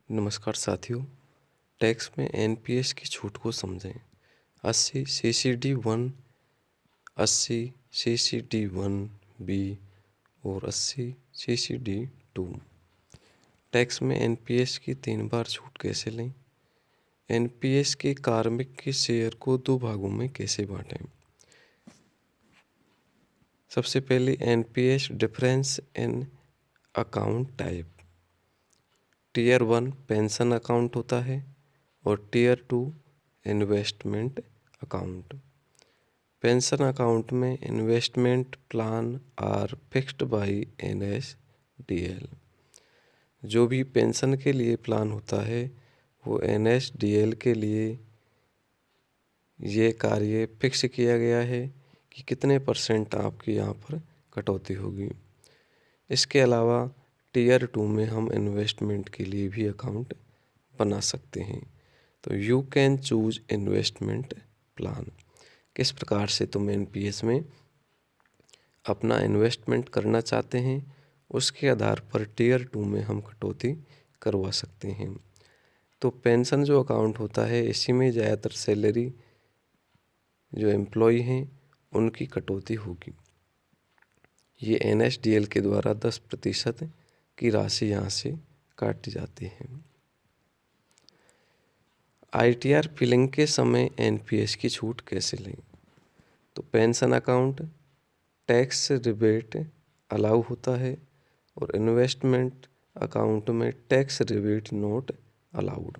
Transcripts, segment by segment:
नमस्कार साथियों, टैक्स में एनपीएस की छूट को समझें। 80 सीसीडी 1, 80 सीसीडी 1 बी और 80 सीसीडी 2। टैक्स में एनपीएस की 3 बार छूट कैसे लें? एनपीएस के कार्मिक के शेयर को 2 भागों में कैसे बांटें? सबसे पहले NPS difference in account type. Tier 1 pension account होता है और tier 2 investment account. Pension account में investment plan are fixed by NSDL. जो भी पेंशन के लिए प्लान होता है वो एनएसडीएल के लिए ये कार्य फिक्स किया गया है कि कितने % आपकी यहाँ पर कटौती होगी। इसके अलावा टीयर 2 में हम इन्वेस्टमेंट के लिए भी अकाउंट बना सकते हैं। तो you can choose investment plan. किस प्रकार से तुम एनपीएस में अपना इन्वेस्टमेंट करना चाहते हैं उसके आधार पर टीयर 2 में हम कटौती करवा सकते हैं। तो पेंशन जो अकाउंट होता है इसी में ज़्यादातर सैलरी जो एम्प्लॉय हैं उनकी कटौती होगी। ये एनएसडीएल के द्वारा 10% की राशि यहाँ से काटी जाती है। आईटीआर फिलिंग के समय एनपीएस की छूट कैसे लें? तो pension account tax rebate allow होता है और इन्वेस्टमेंट अकाउंट में टैक्स रिबेट नॉट अलाउड।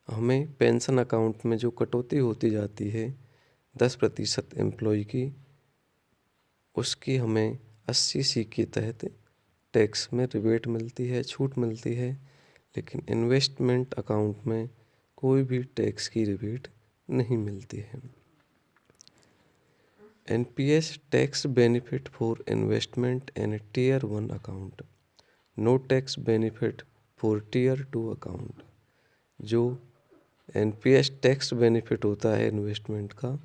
हमें पेंशन अकाउंट में जो कटौती होती जाती है 10% एम्प्लॉय की, उसकी हमें 80C के तहत टैक्स में रिबेट मिलती है, छूट मिलती है। लेकिन इन्वेस्टमेंट अकाउंट में कोई भी टैक्स की रिबेट नहीं मिलती है। NPS tax benefit for investment in tier 1 account, no tax benefit for tier 2 account. जो एनपीएस टैक्स बेनिफिट होता है इन्वेस्टमेंट का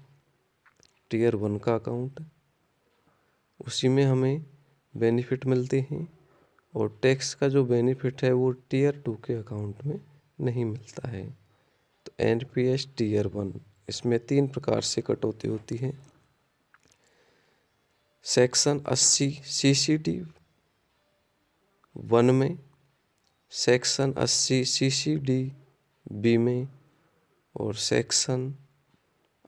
टीयर 1 का अकाउंट, उसी में हमें बेनिफिट मिलते हैं और टैक्स का जो बेनिफिट है वो टीयर 2 के अकाउंट में नहीं मिलता है। तो एनपीएस टीयर 1 इसमें 3 प्रकार से कटौती होती है। सेक्शन 80 सीसीडी 1 में, सेक्शन 80 सीसीडी बी में और सेक्शन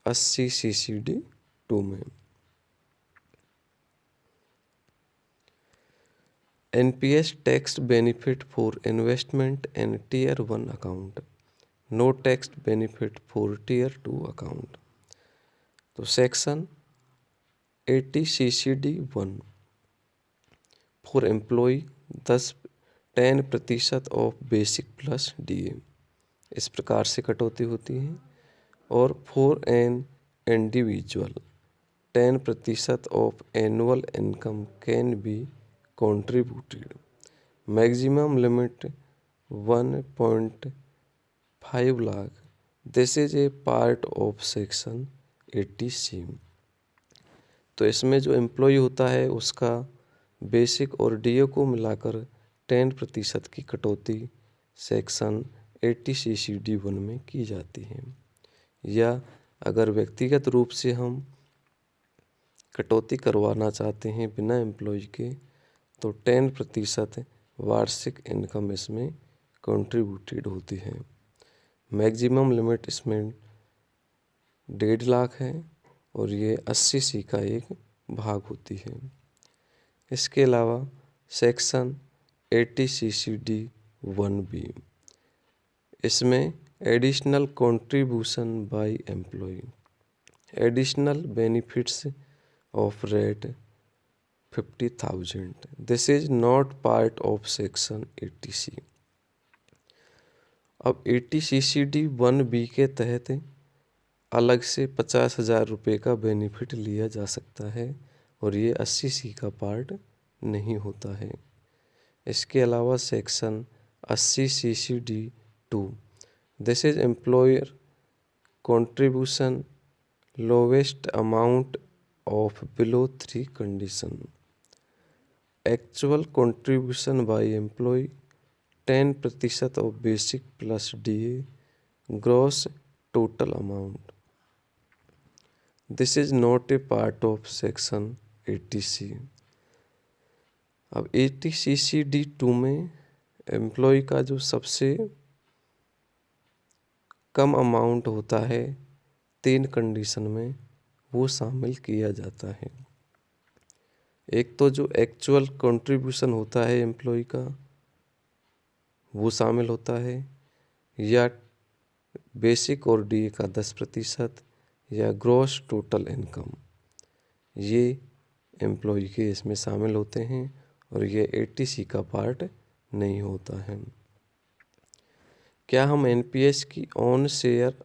80 सीसीडी 2 में। NPS tax benefit for investment in tier 1 account, no tax benefit for tier 2 account. तो section 80 CCD 1 for employ 10% of basic plus DA, इस प्रकार से कटौती होती है। और for an individual 10% of annual income can be contributed. Maximum limit 1.5 lakh. This is a part of section 80C। तो इसमें जो एम्प्लॉय होता है उसका बेसिक और डीए को मिलाकर 10% की कटौती सेक्शन 80 सीसीडी 1 में की जाती है। या अगर व्यक्तिगत रूप से हम कटौती करवाना चाहते हैं बिना एम्प्लॉय के तो 10% वार्षिक इनकम इसमें कंट्रीब्यूटेड होती है। मैक्सिमम लिमिट इसमें 1.5 लाख है और ये 80C का एक भाग होती है। इसके अलावा सेक्शन 80 सीसीडी 1B, इसमें additional contribution by employ, additional benefits of rate 50,000. This is not part of section 80C। अब 80 CCD 1B के तहत अलग से 50,000 रुपये का बेनिफिट लिया जा सकता है और ये 80C का पार्ट नहीं होता है। इसके अलावा section 80 CCD 2, this is employer contribution lowest amount of below 3 condition, actual contribution by employee 10% of basic plus DA gross total amount. This is not a part of section 80C। अब 80CC-D2 में employ का जो सबसे कम amount होता है 3 condition में वो शामिल किया जाता है। एक तो जो एक्चुअल कंट्रीब्यूशन होता है एम्प्लॉय का वो शामिल होता है, या बेसिक और DA का 10%, या ग्रॉस टोटल इनकम, ये एम्प्लॉय के इसमें शामिल होते हैं और ये 80C का पार्ट नहीं होता है। क्या हम NPS की ऑन शेयर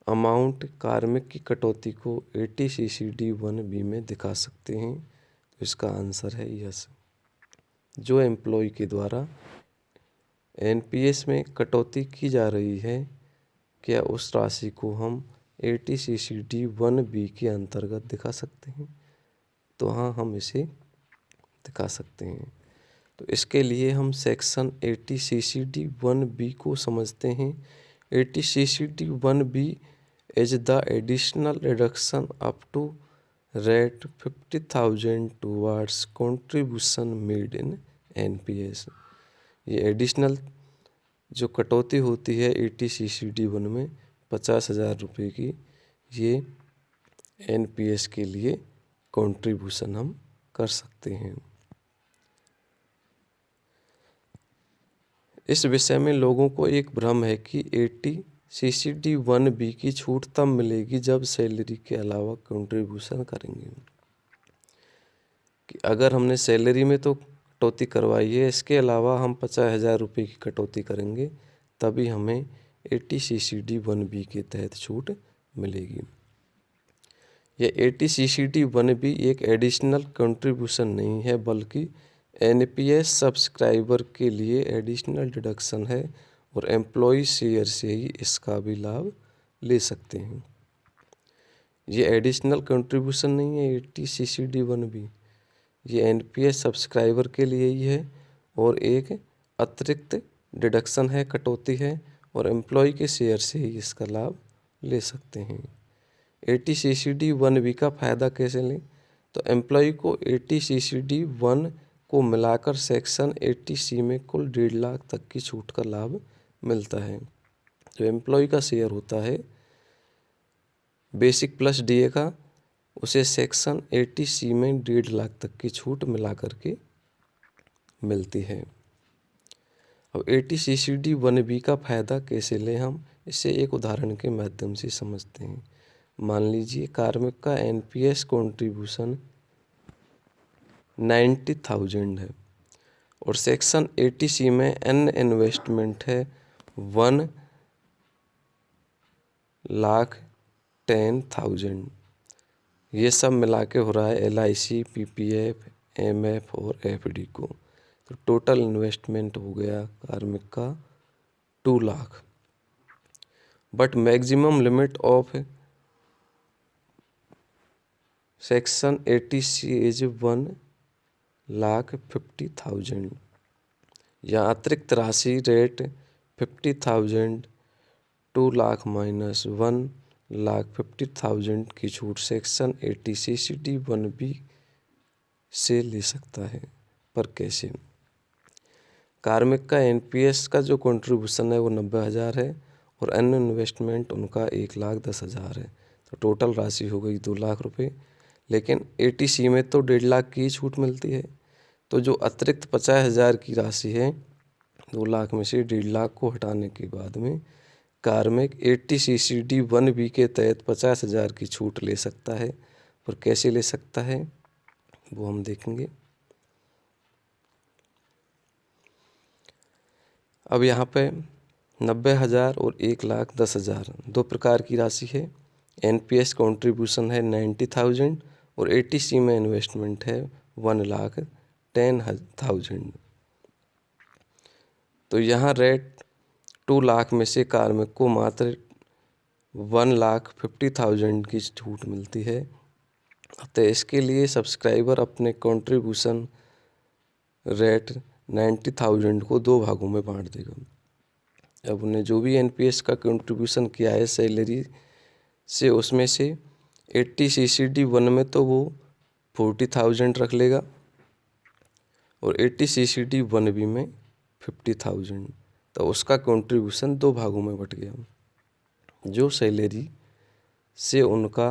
अमाउंट कार्मिक की कटौती को 80CC-D1B में दिखा सकते हैं? तो इसका आंसर है यस। जो एम्प्लॉय के द्वारा NPS में कटौती की जा रही है, क्या उस राशि को हम 80CC-D1B के अंतर्गत दिखा सकते हैं? तो हाँ, हम इसे दिखा सकते हैं। तो इसके लिए हम सेक्शन 80CC-D1B को समझते हैं। 80CC-D1B is the additional reduction up to rate 50,000 towards contribution made in NPS। ये एडिशनल जो कटौती होती है 80CC-D1 में 50,000 रुपये की, ये NPS के लिए कंट्रीब्यूशन हम कर सकते हैं। इस विषय में लोगों को एक भ्रम है कि 80CC-D1B की छूट तब मिलेगी जब सैलरी के अलावा कंट्रीब्यूशन करेंगे। कि अगर हमने सैलरी में तो कटौती करवाई है, इसके अलावा हम 50,000 रुपये की कटौती करेंगे तभी हमें 80CC-D1B के तहत छूट मिलेगी। यह 80CC-D1B एक एडिशनल कंट्रीब्यूशन नहीं है, बल्कि NPS सब्सक्राइबर के लिए एडिशनल डिडक्शन है और एम्प्लॉय शेयर से ही इसका भी लाभ ले सकते हैं। ये एडिशनल कंट्रीब्यूशन नहीं है 80CC-D1B, ये NPS सब्सक्राइबर के लिए ही है और एक अतिरिक्त डिडक्शन है, कटौती है, और एम्प्लॉय के शेयर से ही इसका लाभ ले सकते हैं। 80CC-D1B का फ़ायदा कैसे लें? तो एम्प्लॉय को 80CC-D1 को मिलाकर सेक्शन 80C में कुल 1.5 लाख तक की छूट का लाभ मिलता है। जो एम्प्लॉय का शेयर होता है बेसिक प्लस DA का, उसे सेक्शन 80C में 1.5 लाख तक की छूट मिला करके मिलती है। अब 80CC-D1B का फ़ायदा कैसे लें हम, इसे एक उदाहरण के माध्यम से समझते हैं। मान लीजिए कार्मिक का NPS कंट्रीब्यूशन 90,000 है और सेक्शन 80C में N इन्वेस्टमेंट है 1,10,000। ये सब मिला के हो रहा है LIC, PPF, MF और FD को। तो टोटल इन्वेस्टमेंट हो गया कार्मिक का 2 lakh. But maximum limit of section 80C is 1,50,000। या अतिरिक्त राशि रेट 50,000, 2 लाख माइनस 1,50,000 की छूट सेक्शन 80CC-D1B से ले सकता है। पर कैसे? कार्मिक का NPS का जो कंट्रीब्यूशन है वो 90,000 है और अन्य इन्वेस्टमेंट उनका 1,10,000 है। तो टोटल राशि हो गई 2 लाख रुपये। लेकिन 80C में तो 1.5 लाख की छूट मिलती है। तो जो अतिरिक्त 50,000 की राशि है 2 लाख में से 1.5 लाख को हटाने के बाद में कार्मिक 80CC-D1B के तहत 50,000 की छूट ले सकता है। पर कैसे ले सकता है वो हम देखेंगे। अब यहाँ पे 90,000 और 1,10,000 दो प्रकार की राशि है। NPS कंट्रीब्यूशन है 90,000 और 80C में इन्वेस्टमेंट है 1,10,000। तो यहाँ रेट 2 लाख में से कार्मिक को मात्र 1,50,000 की छूट मिलती है। तो इसके लिए सब्सक्राइबर अपने कंट्रीब्यूशन रेट 90,000 को 2 भागों में बांट देगा। अब उन्हें जो भी एनपीएस का कंट्रीब्यूशन किया है सैलरी से, उसमें से 80 CCD 1 में तो वो 40,000 रख लेगा और 80 CCD 1B में 50,000। तो उसका कंट्रीब्यूशन 2 भागों में बट गया। जो सैलरी से उनका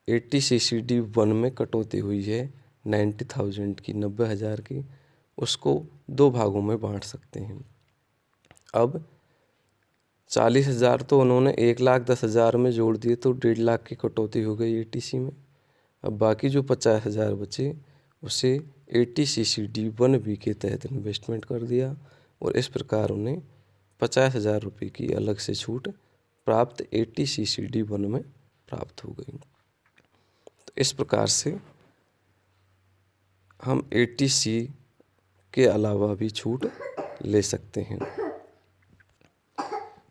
80 CCD 1 में कटौती हुई है 90,000 की, 90,000 की, उसको 2 भागों में बांट सकते हैं। अब 40,000 तो उन्होंने 1,10,000 में जोड़ दिए तो 1.5 लाख की कटौती हो गई ATC में। अब बाकी जो 50,000 बचे उसे 80 CCD 1B के तहत इन्वेस्टमेंट कर दिया और इस प्रकार उन्हें 50,000 रुपये की अलग से छूट प्राप्त 80 CCD 1 में प्राप्त हो गई। तो इस प्रकार से हम ATC के अलावा भी छूट ले सकते हैं।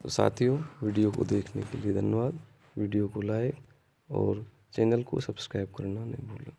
तो साथियों, वीडियो को देखने के लिए धन्यवाद। वीडियो को लाइक और चैनल को सब्सक्राइब करना नहीं भूलें।